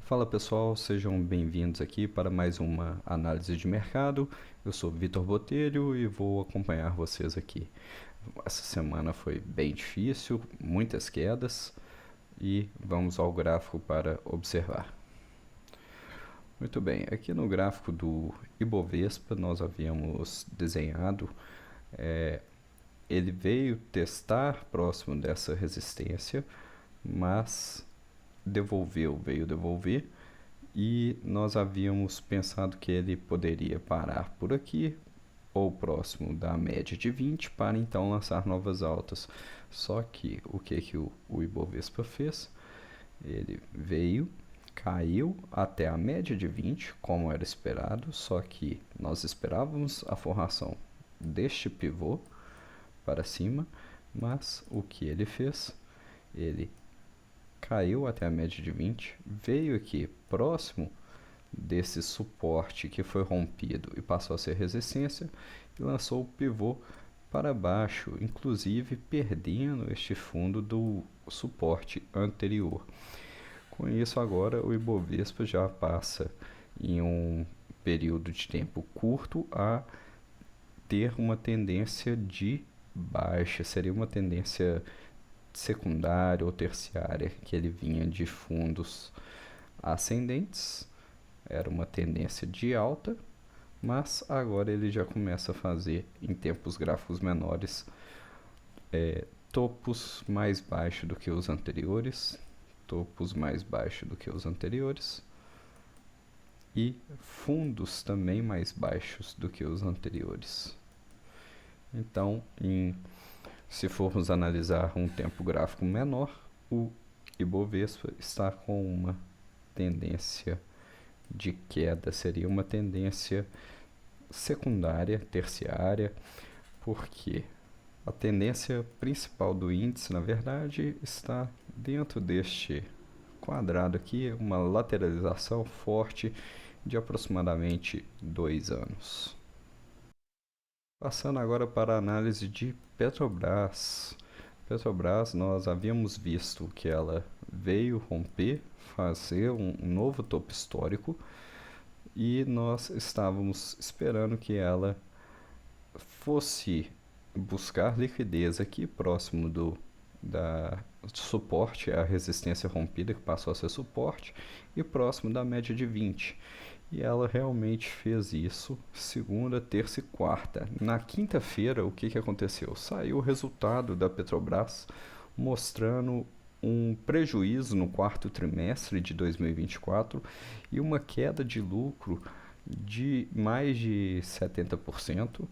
Fala pessoal, sejam bem-vindos aqui para mais uma análise de mercado. Eu sou Vitor Botelho e vou acompanhar vocês aqui. Essa semana foi bem difícil, muitas quedas e vamos ao gráfico para observar. Muito bem, aqui no gráfico do Ibovespa nós havíamos desenhado, ele veio testar próximo dessa resistência, mas veio devolver. E nós havíamos pensado que ele poderia parar por aqui ou próximo da média de 20 para então lançar novas altas. Só que o que o Ibovespa fez? Ele veio, caiu até a média de 20, como era esperado, só que nós esperávamos a formação deste pivô para cima, mas o que ele fez? Ele caiu até a média de 20, veio aqui próximo desse suporte que foi rompido e passou a ser resistência e lançou o pivô para baixo, inclusive perdendo este fundo do suporte anterior. Com isso, agora o Ibovespa já passa em um período de tempo curto a ter uma tendência de baixa, seria uma tendência secundária ou terciária, que ele vinha de fundos ascendentes, era uma tendência de alta, mas agora ele já começa a fazer em tempos gráficos menores topos mais baixos do que os anteriores, topos mais baixos do que os anteriores e fundos também mais baixos do que os anteriores. Então, se formos analisar um tempo gráfico menor, o Ibovespa está com uma tendência de queda, seria uma tendência secundária, terciária, porque a tendência principal do índice, na verdade, está dentro deste quadrado aqui, uma lateralização forte de aproximadamente 2 anos. Passando agora para a análise de Petrobras. Petrobras, nós havíamos visto que ela veio romper, fazer um novo topo histórico e nós estávamos esperando que ela fosse buscar liquidez aqui próximo do suporte, a resistência rompida que passou a ser suporte, e próximo da média de 20. E ela realmente fez isso segunda, terça e quarta. Na quinta-feira, o que aconteceu? Saiu o resultado da Petrobras mostrando um prejuízo no quarto trimestre de 2024 e uma queda de lucro de mais de 70%,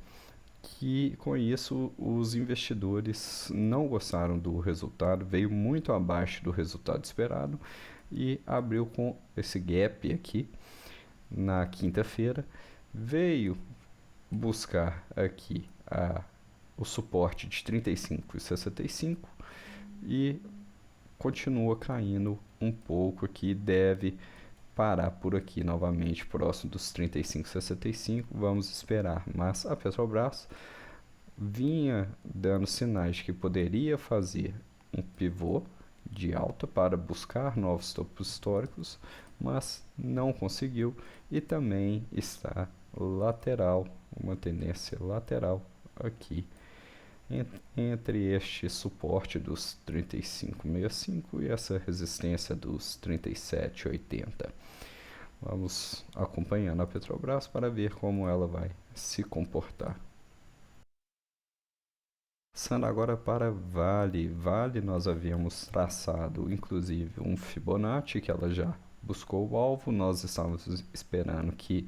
que com isso os investidores não gostaram do resultado, veio muito abaixo do resultado esperado e abriu com esse gap aqui na quinta-feira, veio buscar aqui o suporte de 35 e 65 e continua caindo um pouco aqui, deve parar por aqui novamente próximo dos 35,65, vamos esperar, mas a Petrobras vinha dando sinais de que poderia fazer um pivô de alta para buscar novos topos históricos, mas não conseguiu e também está lateral, uma tendência lateral aqui entre este suporte dos 35,65 e essa resistência dos 37,80. Vamos acompanhando a Petrobras para ver como ela vai se comportar. Passando agora para Vale. Vale nós havíamos traçado inclusive um Fibonacci que ela já buscou o alvo. Nós estávamos esperando que,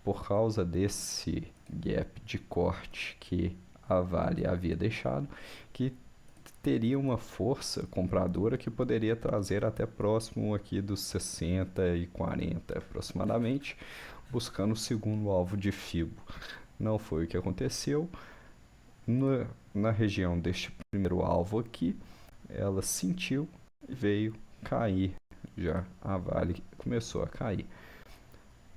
por causa desse gap de corte que a Vale havia deixado, que teria uma força compradora que poderia trazer até próximo aqui dos 60 e 40 aproximadamente, buscando o segundo alvo de Fibo. Não foi o que aconteceu. Na região deste primeiro alvo aqui, ela sentiu e veio cair. Já a Vale começou a cair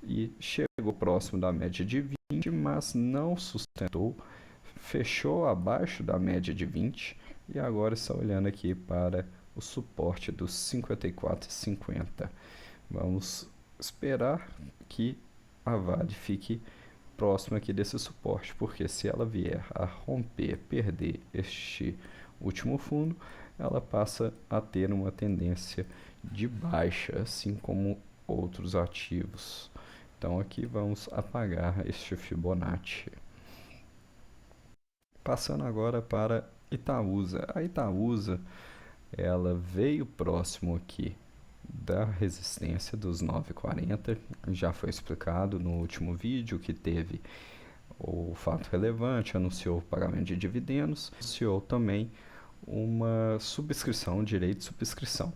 e chegou próximo da média de 20, mas não sustentou, fechou abaixo da média de 20 e agora está olhando aqui para o suporte dos 54,50. Vamos esperar que a Vale fique próxima aqui desse suporte, porque se ela vier a romper, perder este último fundo, ela passa a ter uma tendência de baixa, assim como outros ativos. Então aqui vamos apagar este Fibonacci. Passando agora para Itaúsa. A Itaúsa, ela veio próximo aqui da resistência dos 9,40. Já foi explicado no último vídeo que teve o fato relevante, anunciou o pagamento de dividendos, anunciou também uma subscrição, direito de subscrição.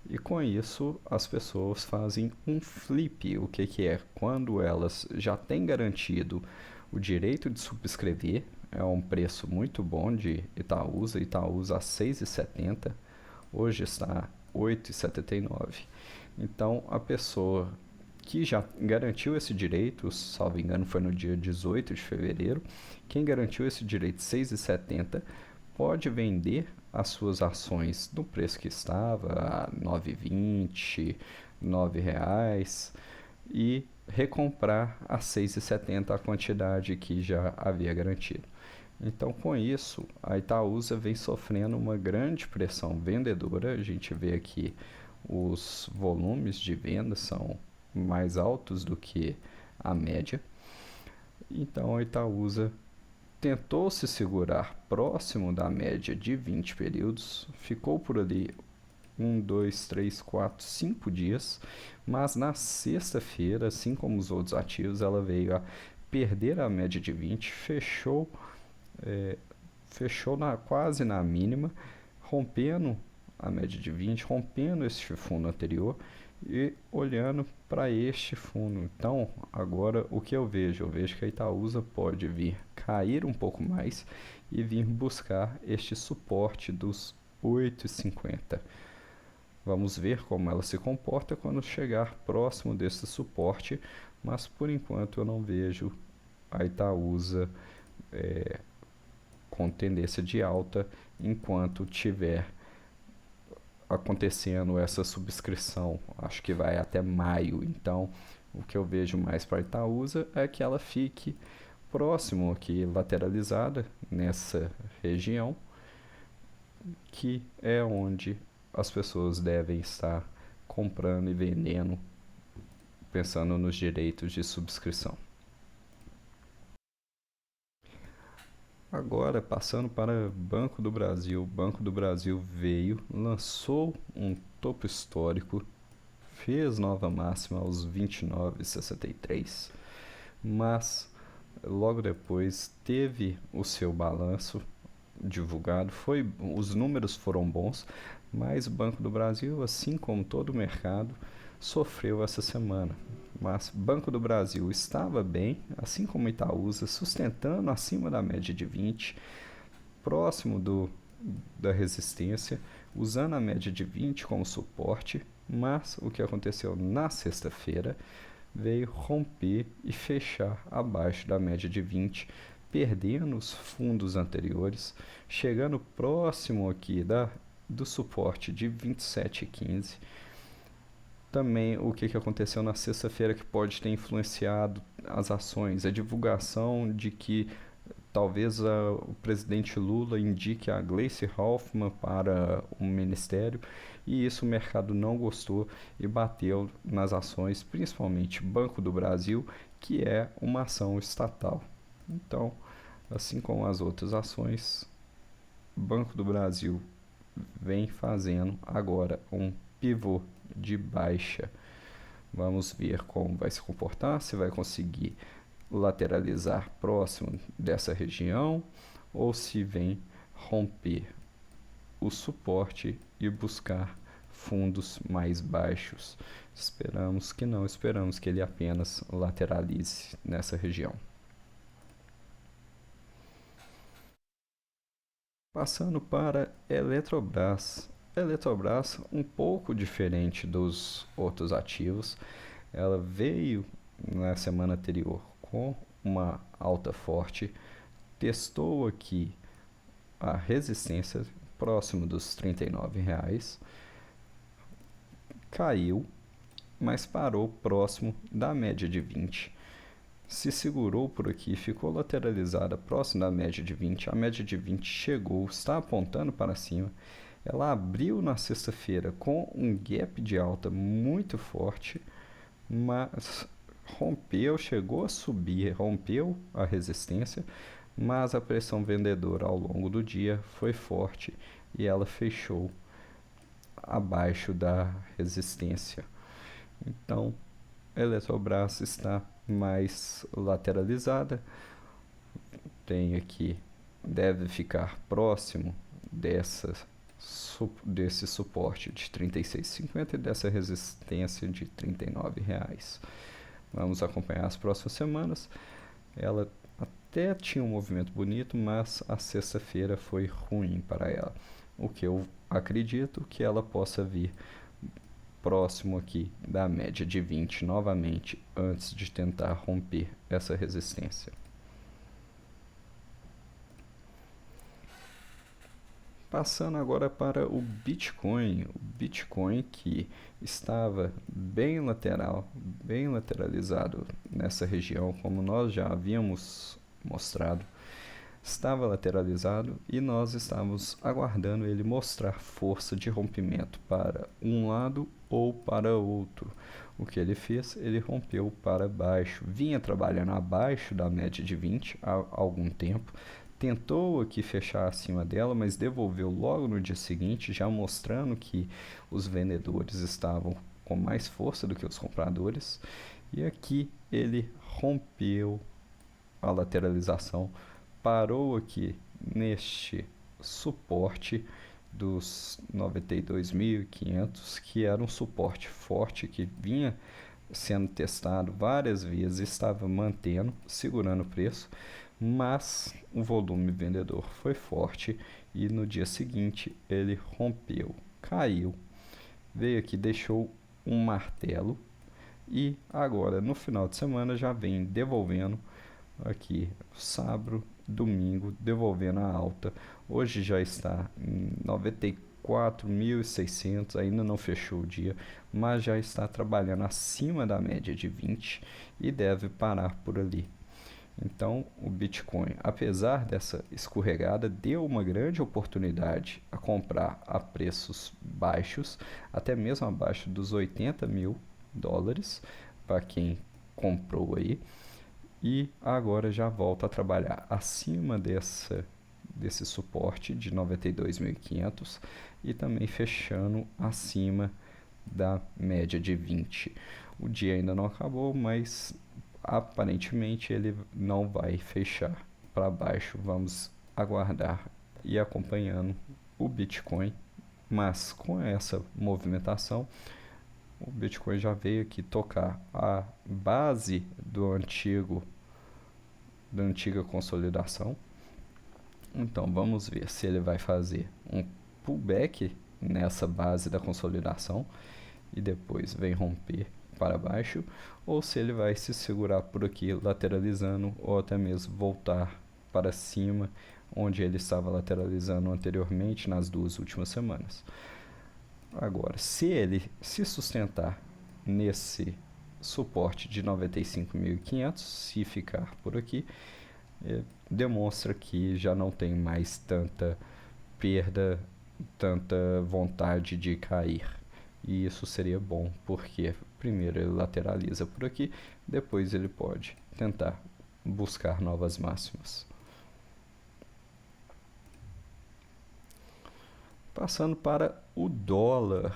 E com isso as pessoas fazem um flip. O que é? Quando elas já têm garantido o direito de subscrever, é um preço muito bom de Itaúsa, Itaúsa a 6,70, hoje está a 8,79. Então a pessoa que já garantiu esse direito, salvo engano foi no dia 18 de fevereiro, quem garantiu esse direito 6,70 pode vender as suas ações no preço que estava, a 9,20, R$ 9, e recomprar a 6,70 a quantidade que já havia garantido. Então, com isso, a Itaúsa vem sofrendo uma grande pressão vendedora. A gente vê aqui os volumes de venda são mais altos do que a média. Então, a Itaúsa tentou se segurar próximo da média de 20 períodos, ficou por ali 1, 2, 3, 4, 5 dias, mas na sexta-feira, assim como os outros ativos, ela veio a perder a média de 20, fechou quase na mínima, rompendo a média de 20, rompendo este fundo anterior e olhando para este fundo. Então, agora o que eu vejo? Eu vejo que a Itaúsa pode vir cair um pouco mais e vir buscar este suporte dos 8,50. Vamos ver como ela se comporta quando chegar próximo desse suporte, mas por enquanto eu não vejo a Itaúsa com tendência de alta enquanto tiver acontecendo essa subscrição. Acho que vai até maio. Então, o que eu vejo mais para a Itaúsa é que ela fique próximo aqui, lateralizada nessa região, que é onde as pessoas devem estar comprando e vendendo, pensando nos direitos de subscrição. Agora, passando para Banco do Brasil. Banco do Brasil veio, lançou um topo histórico, fez nova máxima aos 29,63, mas logo depois teve o seu balanço divulgado. Os números foram bons, mas o Banco do Brasil, assim como todo o mercado, sofreu essa semana. Mas Banco do Brasil estava bem, assim como Itaúsa, sustentando acima da média de 20, próximo da resistência, usando a média de 20 como suporte, mas o que aconteceu na sexta-feira veio romper e fechar abaixo da média de 20, perdendo os fundos anteriores, chegando próximo aqui do suporte de 27,15. Também o que aconteceu na sexta-feira que pode ter influenciado as ações, a divulgação de que talvez o presidente Lula indique a Gleisi Hoffmann para um ministério, e isso o mercado não gostou e bateu nas ações, principalmente Banco do Brasil, que é uma ação estatal. Então, assim como as outras ações, Banco do Brasil vem fazendo agora um pivô de baixa. Vamos ver como vai se comportar, se vai conseguir lateralizar próximo dessa região ou se vem romper o suporte e buscar fundos mais baixos. Esperamos que não, esperamos que ele apenas lateralize nessa região. Passando para Eletrobras. Eletrobras, um pouco diferente dos outros ativos, ela veio na semana anterior com uma alta forte, testou aqui a resistência próximo dos R$ 39, caiu mas parou próximo da média de 20. Se segurou por aqui, ficou lateralizada próximo da média de 20. A média de 20 chegou, está apontando para cima. Ela abriu na sexta-feira com um gap de alta muito forte, mas rompeu, chegou a subir, rompeu a resistência, mas a pressão vendedora ao longo do dia foi forte e ela fechou abaixo da resistência. Então, a Eletrobras está mais lateralizada, tem aqui, deve ficar próximo desse suporte de R$ 36,50 e dessa resistência de R$ 39,00. Vamos acompanhar as próximas semanas. Ela até tinha um movimento bonito, mas a sexta-feira foi ruim para ela. O que eu acredito que ela possa vir próximo aqui da média de 20 novamente antes de tentar romper essa resistência. Passando agora para o Bitcoin que estava bem lateralizado nessa região, como nós já havíamos mostrado, estava lateralizado e nós estávamos aguardando ele mostrar força de rompimento para um lado ou para outro. O que ele fez? Ele rompeu para baixo, vinha trabalhando abaixo da média de 20 há algum tempo, tentou aqui fechar acima dela, mas devolveu logo no dia seguinte, já mostrando que os vendedores estavam com mais força do que os compradores. E aqui ele rompeu a lateralização, parou aqui neste suporte dos 92.500, que era um suporte forte que vinha sendo testado várias vezes, estava mantendo, segurando o preço, mas o volume vendedor foi forte e no dia seguinte ele rompeu, caiu, veio aqui, deixou um martelo e agora no final de semana já vem devolvendo aqui, sábado, domingo, devolvendo a alta. Hoje já está em 94.600, ainda não fechou o dia, mas já está trabalhando acima da média de 20 e deve parar por ali. Então, o Bitcoin, apesar dessa escorregada, deu uma grande oportunidade a comprar a preços baixos, até mesmo abaixo dos $80.000 para quem comprou aí. E agora já volta a trabalhar acima desse suporte de 92.500 e também fechando acima da média de 20. O dia ainda não acabou, mas aparentemente ele não vai fechar para baixo. Vamos aguardar e acompanhando o Bitcoin, mas com essa movimentação o Bitcoin já veio aqui tocar a base da antiga consolidação. Então vamos ver se ele vai fazer um pullback nessa base da consolidação e depois vem romper para baixo, ou se ele vai se segurar por aqui lateralizando ou até mesmo voltar para cima onde ele estava lateralizando anteriormente nas duas últimas semanas. Agora, se ele se sustentar nesse suporte de 95.500, se ficar por aqui, demonstra que já não tem mais tanta perda, tanta vontade de cair. E isso seria bom, porque primeiro ele lateraliza por aqui, depois ele pode tentar buscar novas máximas. Passando para o dólar,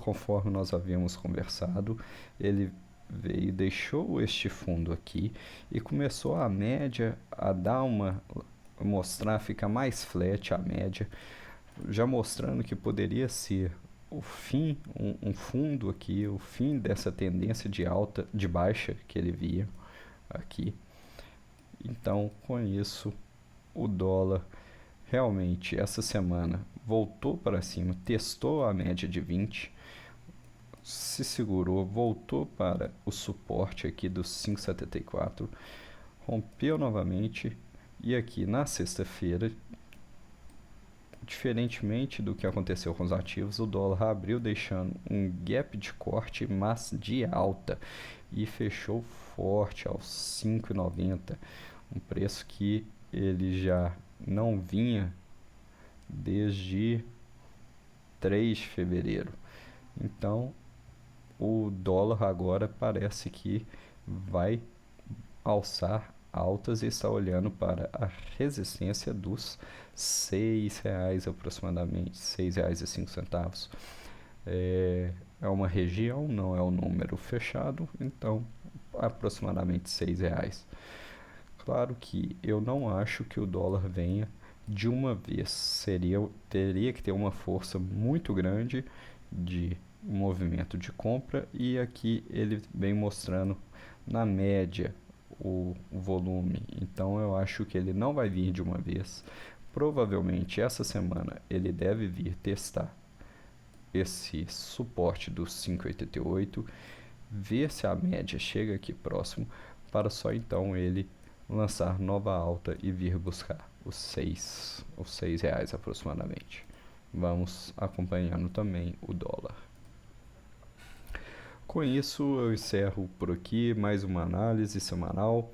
conforme nós havíamos conversado, ele veio, deixou este fundo aqui e começou a média a dar mostrar, ficar mais flat a média, já mostrando que poderia ser o fim, um fundo aqui, o fim dessa tendência de alta, de baixa que ele via aqui. Então, com isso, o dólar realmente essa semana voltou para cima, testou a média de 20, se segurou, voltou para o suporte aqui dos 5,74, rompeu novamente e aqui na sexta-feira diferentemente do que aconteceu com os ativos, o dólar abriu deixando um gap de corte, mas de alta, e fechou forte aos 5,90, um preço que ele já não vinha desde 3 de fevereiro. Então, o dólar agora parece que vai alçar altas e está olhando para a resistência dos R$ 6 aproximadamente, R$ 6,05. É uma região, não é um número fechado, então aproximadamente R$ 6. Claro que eu não acho que o dólar venha de uma vez, teria que ter uma força muito grande de movimento de compra, e aqui ele vem mostrando na média o volume, então eu acho que ele não vai vir de uma vez. Provavelmente essa semana ele deve vir testar esse suporte dos 5,88, ver se a média chega aqui próximo, para só então ele lançar nova alta e vir buscar os R$ 6 aproximadamente. Vamos acompanhando também o dólar. Com isso, eu encerro por aqui mais uma análise semanal.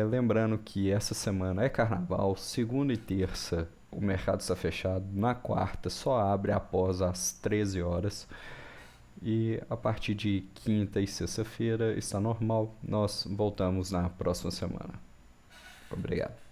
Lembrando que essa semana é carnaval, segunda e terça o mercado está fechado, na quarta só abre após as 13 horas. E a partir de quinta e sexta-feira está normal. Nós voltamos na próxima semana. Obrigado.